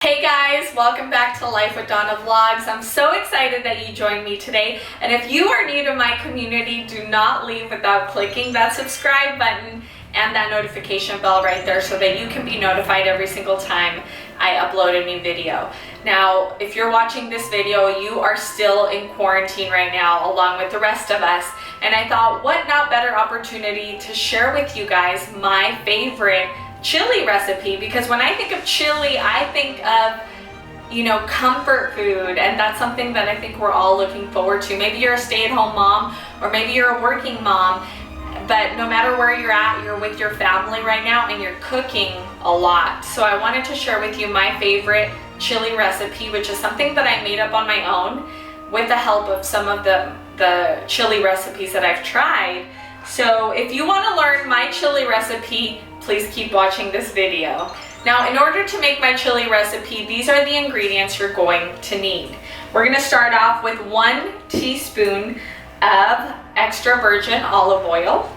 Hey guys, welcome back to Life with Donna Vlogs. I'm so excited that you joined me today. And if you are new to my community, do not leave without clicking that subscribe button and that notification bell right there so that you can be notified every single time I upload a new video. Now, if you're watching this video, you are still in quarantine right now along with the rest of us. And I thought, what not better opportunity to share with you guys my favorite chili recipe, because when I think of chili, I think of, comfort food, and that's something that I think we're all looking forward to. Maybe you're a stay-at-home mom, or maybe you're a working mom, but no matter where you're at, you're with your family right now and you're cooking a lot. So I wanted to share with you my favorite chili recipe, which is something that I made up on my own with the help of some of the chili recipes that I've tried. So if you want to learn my chili recipe, please keep watching this video. Now, in order to make my chili recipe, these are the ingredients you're going to need. We're going to start off with 1 teaspoon of extra virgin olive oil.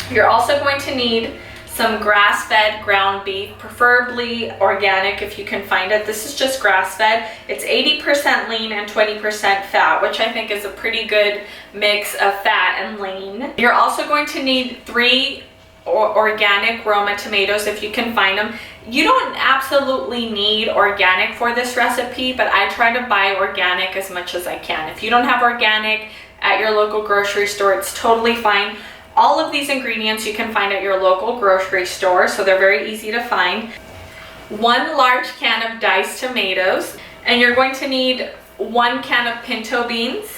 You're also going to need some grass-fed ground beef, preferably organic if you can find it. This is just grass-fed. It's 80% lean and 20% fat, which I think is a pretty good mix of fat and lean. You're also going to need 3 organic Roma tomatoes if you can find them. You don't absolutely need organic for this recipe, but I try to buy organic as much as I can. If you don't have organic at your local grocery store, it's totally fine. All of these ingredients you can find at your local grocery store, so they're very easy to find. 1 large can of diced tomatoes, and you're going to need 1 can of pinto beans,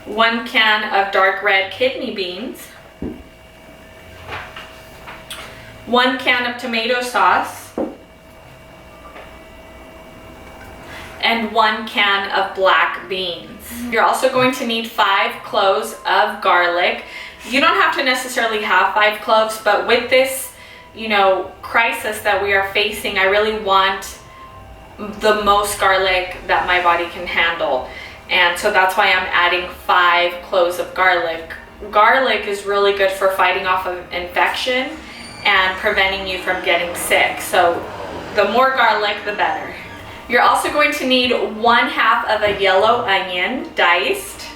1 can of dark red kidney beans, 1 can of tomato sauce, and 1 can of black beans. You're also going to need 5 cloves of garlic. You don't have to necessarily have 5 cloves, but with this, crisis that we are facing, I really want the most garlic that my body can handle. And so that's why I'm adding 5 cloves of garlic. Garlic is really good for fighting off of infection and preventing you from getting sick. So the more garlic, the better. You're also going to need 1/2 of a yellow onion diced,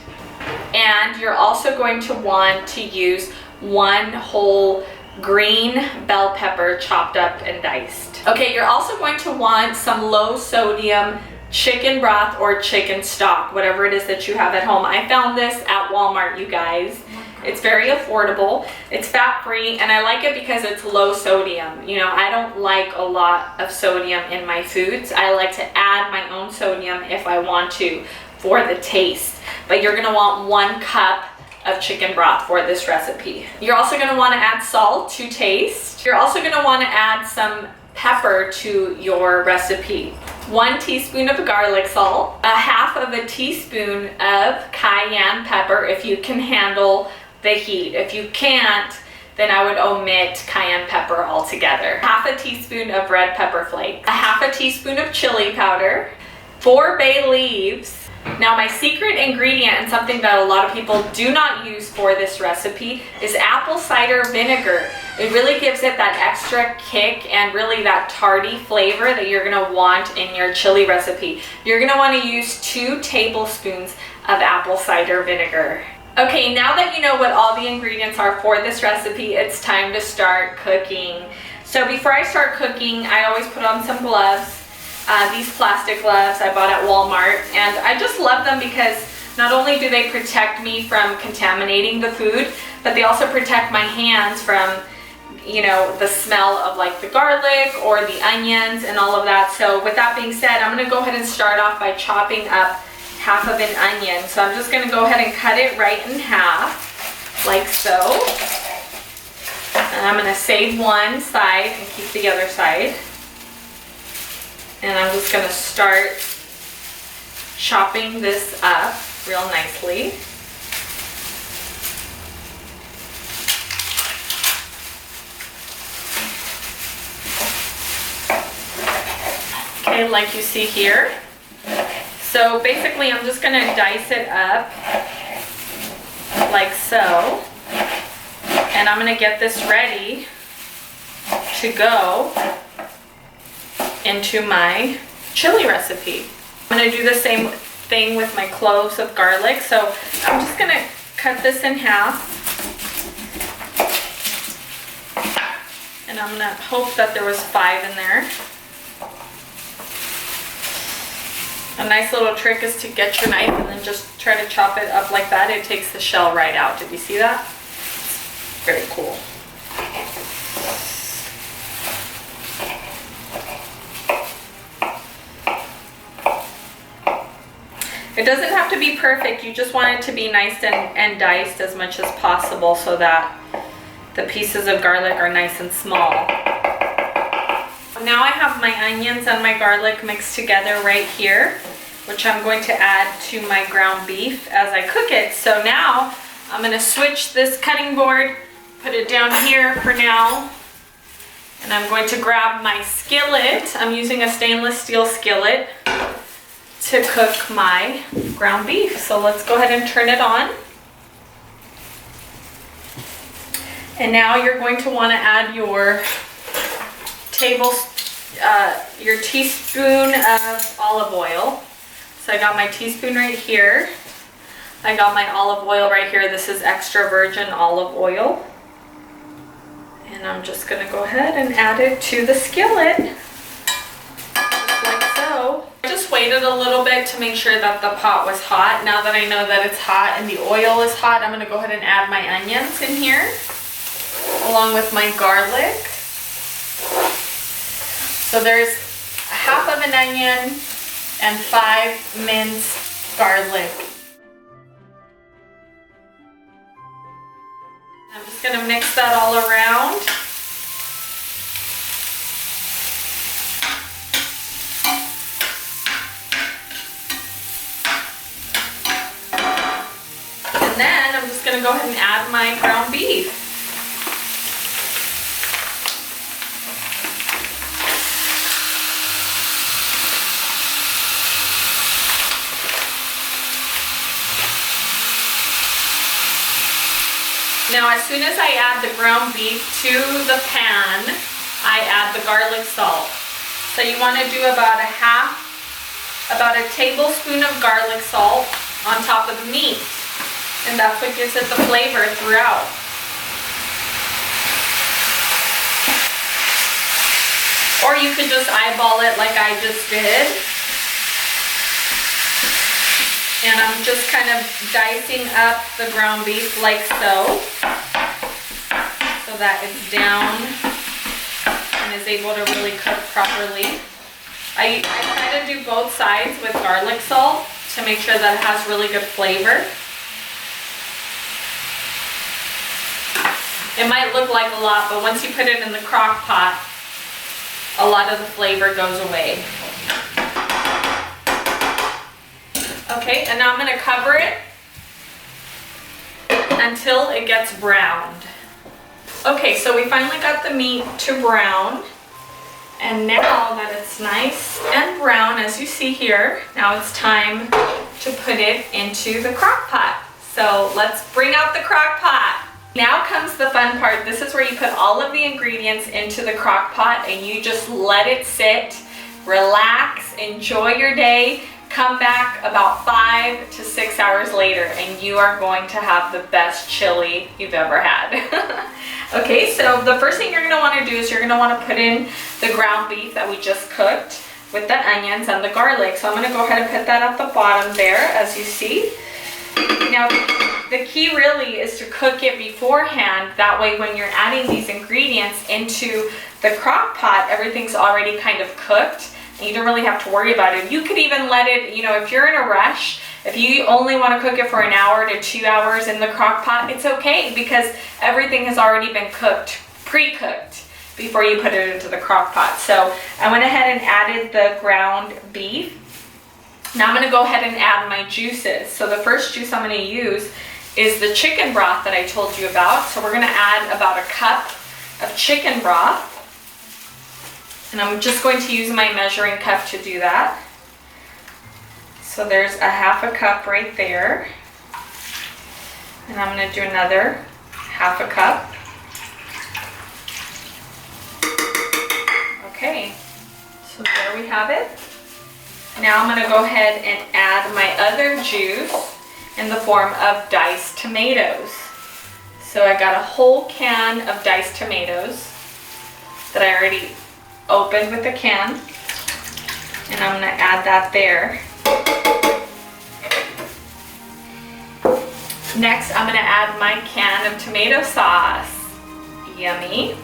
and you're also going to want to use 1 whole green bell pepper chopped up and diced. Okay, you're also going to want some low sodium chicken broth or chicken stock, whatever it is that you have at home. I found this at Walmart, you guys. It's very affordable, it's fat-free, and I like it because it's low sodium. I don't like a lot of sodium in my foods. I like to add my own sodium if I want to for the taste. But you're gonna want 1 cup of chicken broth for this recipe. You're also gonna wanna add salt to taste. You're also gonna wanna add some pepper to your recipe. 1 teaspoon of garlic salt, 1/2 of a teaspoon of cayenne pepper if you can handle the heat. If you can't, then I would omit cayenne pepper altogether. 1/2 teaspoon of red pepper flakes, 1/2 teaspoon of chili powder, 4 bay leaves. Now, my secret ingredient, and something that a lot of people do not use for this recipe, is apple cider vinegar. It really gives it that extra kick and really that tarty flavor that you're gonna want in your chili recipe. You're gonna wanna use 2 tablespoons of apple cider vinegar. Okay, now that you know what all the ingredients are for this recipe, it's time to start cooking. So before I start cooking, I always put on some gloves. These plastic gloves I bought at Walmart, and I just love them because not only do they protect me from contaminating the food, but they also protect my hands from, the smell of like the garlic or the onions and all of that. So with that being said, I'm gonna go ahead and start off by chopping up 1/2 of an onion. So I'm just gonna go ahead and cut it right in half, like so. And I'm gonna save one side and keep the other side. And I'm just gonna start chopping this up real nicely. Okay, like you see here. So basically I'm just gonna dice it up like so. And I'm gonna get this ready to go into my chili recipe. I'm gonna do the same thing with my cloves of garlic. So I'm just gonna cut this in half. And I'm gonna hope that there was 5 in there. A nice little trick is to get your knife and then just try to chop it up like that. It takes the shell right out. Did you see that? Very cool. It doesn't have to be perfect. You just want it to be nice and diced as much as possible so that the pieces of garlic are nice and small. Now I have my onions and my garlic mixed together right here, which I'm going to add to my ground beef as I cook it. So now I'm going to switch this cutting board, put it down here for now, and I'm going to grab my skillet. I'm using a stainless steel skillet to cook my ground beef. So let's go ahead and turn it on. And now you're going to want to add your teaspoon of olive oil. So I got my teaspoon right here. I got my olive oil right here. This is extra virgin olive oil. And I'm just gonna go ahead and add it to the skillet, just like so. I just waited a little bit to make sure that the pot was hot. Now that I know that it's hot and the oil is hot, I'm gonna go ahead and add my onions in here, along with my garlic. So there's half of an onion and 5 minced garlic. I'm just gonna mix that all around. And then I'm just gonna go ahead and add my ground beef. Now, as soon as I add the ground beef to the pan, I add the garlic salt. So you want to do about a tablespoon of garlic salt on top of the meat. And that's what gives it the flavor throughout. Or you could just eyeball it like I just did. And I'm just kind of dicing up the ground beef like so that it's down and is able to really cook properly. I try to do both sides with garlic salt to make sure that it has really good flavor. It might look like a lot, but once you put it in the crock pot, a lot of the flavor goes away. Okay, and now I'm going to cover it until it gets browned. Okay, so we finally got the meat to brown. And now that it's nice and brown, as you see here, now it's time to put it into the crock pot. So let's bring out the crock pot. Now comes the fun part. This is where you put all of the ingredients into the crock pot and you just let it sit, relax, enjoy your day. Come back about 5 to 6 hours later and you are going to have the best chili you've ever had. Okay, so the first thing you're going to want to do is you're going to want to put in the ground beef that we just cooked with the onions and the garlic. So I'm going to go ahead and put that at the bottom there, as you see. Now, the key really is to cook it beforehand. That way when you're adding these ingredients into the crock pot, everything's already kind of cooked. And you don't really have to worry about it. You could even let it, if you're in a rush, if you only want to cook it for an hour to 2 hours in the crock pot, it's okay because everything has already been cooked, pre-cooked, before you put it into the crock pot. So I went ahead and added the ground beef. Now I'm going to go ahead and add my juices. So the first juice I'm going to use is the chicken broth that I told you about. So we're going to add about a cup of chicken broth. And I'm just going to use my measuring cup to do that. So there's a half a cup right there. And I'm going to do another half a cup. Okay, So there we have it. Now I'm gonna go ahead and add my other juice in the form of diced tomatoes. So I got a whole can of diced tomatoes that I already opened with the can. And I'm gonna add that there. Next, I'm gonna add my can of tomato sauce. Yummy.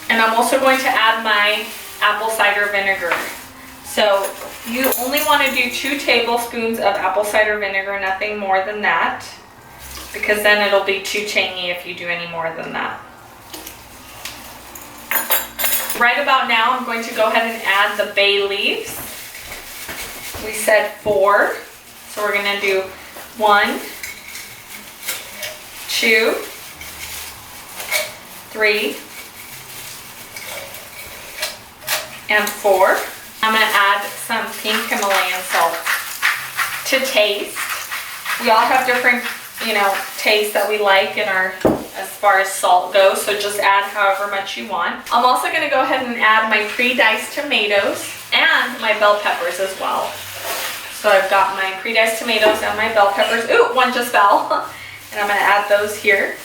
And I'm also going to add my apple cider vinegar. So you only want to do 2 tablespoons of apple cider vinegar, nothing more than that, because then it'll be too tangy if you do any more than that. Right about now, I'm going to go ahead and add the bay leaves. We said 4, so we're going to do 1, 2, 3, and 4. I'm going to add some pink Himalayan salt to taste. We all have different, tastes that we like in our, as far as salt goes, so just add however much you want. I'm also going to go ahead and add my pre-diced tomatoes and my bell peppers as well. So I've got my pre-diced tomatoes and my bell peppers. Ooh, one just fell. And I'm going to add those here.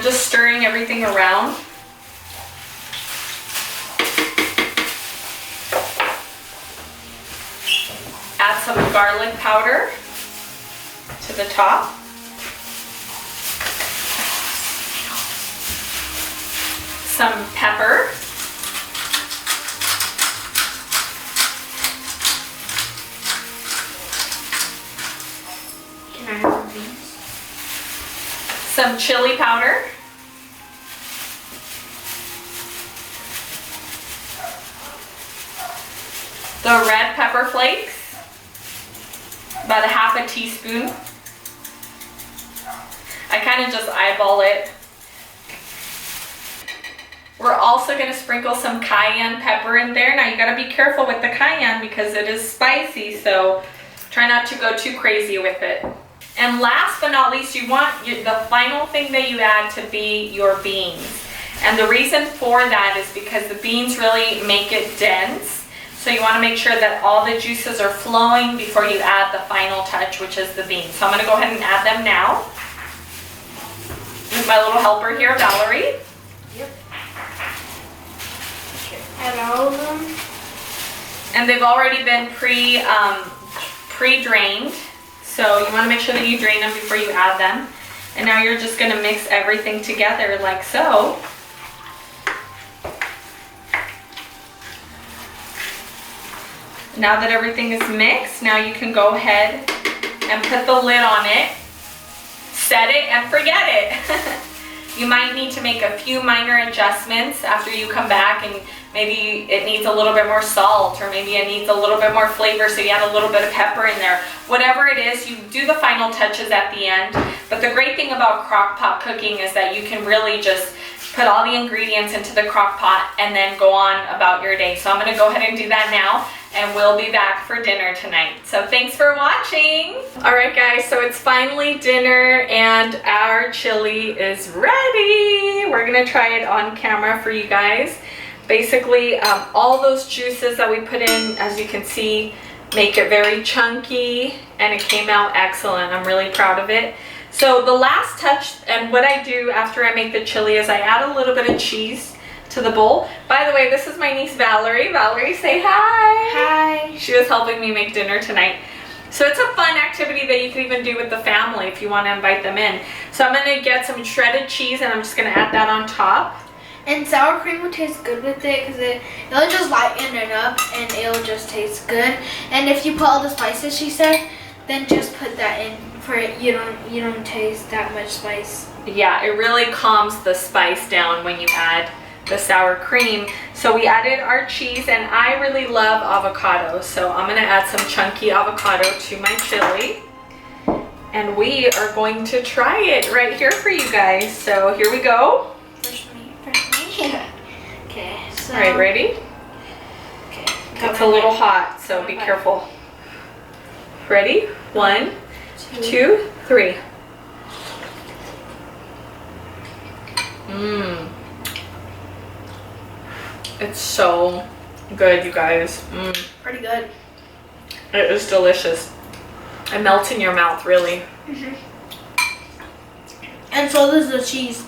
Just stirring everything around. Add some garlic powder to the top. Some pepper. Can I have these? Some chili powder. The red pepper flakes, about a half a teaspoon. I kind of just eyeball it. We're also going to sprinkle some cayenne pepper in there. Now you got to be careful with the cayenne because it is spicy, so try not to go too crazy with it. And last but not least, you want the final thing that you add to be your beans. And the reason for that is because the beans really make it dense. So you want to make sure that all the juices are flowing before you add the final touch, which is the beans. So I'm going to go ahead and add them now. With my little helper here, Valerie. Yep. Okay. Add all of them. And they've already been pre-drained. So you want to make sure that you drain them before you add them. And now you're just going to mix everything together like so. Now that everything is mixed, now you can go ahead and put the lid on it, set it, and forget it. You might need to make a few minor adjustments after you come back, and maybe it needs a little bit more salt, or maybe it needs a little bit more flavor, so you add a little bit of pepper in there. Whatever it is, you do the final touches at the end. But the great thing about crock pot cooking is that you can really just put all the ingredients into the crock pot and then go on about your day. So I'm going to go ahead and do that now, and we'll be back for dinner tonight. So thanks for watching. All right guys, so it's finally dinner and our chili is ready. We're gonna try it on camera for you guys. Basically, all those juices that we put in, as you can see, make it very chunky, and it came out excellent. I'm really proud of it. So the last touch, and what I do after I make the chili, is I add a little bit of cheese to the bowl. By the way, this is my niece Valerie. Valerie, say hi. Hi. She was helping me make dinner tonight. So it's a fun activity that you can even do with the family if you want to invite them in. So I'm going to get some shredded cheese, and I'm just going to add that on top. And sour cream will taste good with it because it'll just lighten it up and it'll just taste good. And if you put all the spices she said, then just put that in for it. You don't taste that much spice. Yeah, it really calms the spice down when you add the sour cream. So we added our cheese, and I really love avocado, so I'm gonna add some chunky avocado to my chili, and we are going to try it right here for you guys. So here we go. First So. All right, ready? Okay. It's a little hot, so be careful. Ready? 1, 2, 3. Mmm. It's so good, you guys. Pretty good. It is delicious. It melts in your mouth, really. And so does the cheese.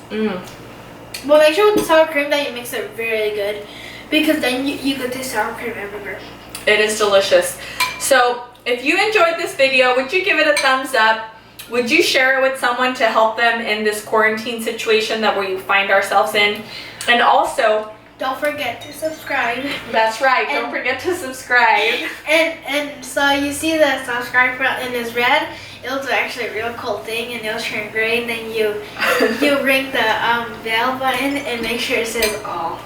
But make sure with the sour cream that you mix it very good, because then you get the sour cream everywhere. It is delicious. So if you enjoyed this video, would you give it a thumbs up? Would you share it with someone to help them in this quarantine situation that we find ourselves in? And also, don't forget to subscribe. That's right. Don't forget to subscribe. And so you see the subscribe button is red. It'll do actually a real cool thing, and it'll turn gray. And then you ring the bell button and make sure it says all.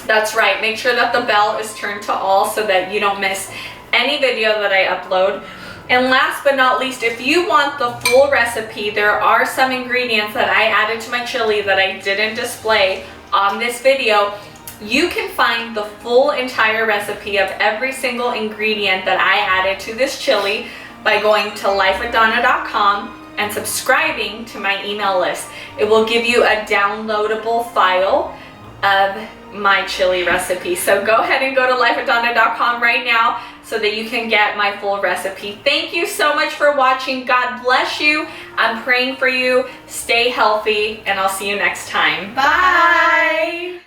That's right. Make sure that the bell is turned to all so that you don't miss any video that I upload. And last but not least, if you want the full recipe, there are some ingredients that I added to my chili that I didn't display on this video. You can find the full entire recipe of every single ingredient that I added to this chili by going to lifewithdonna.com and subscribing to my email list. It will give you a downloadable file of my chili recipe. So go ahead and go to lifewithdonna.com right now so that you can get my full recipe. Thank you so much for watching. God bless you. I'm praying for you. Stay healthy, and I'll see you next time. Bye.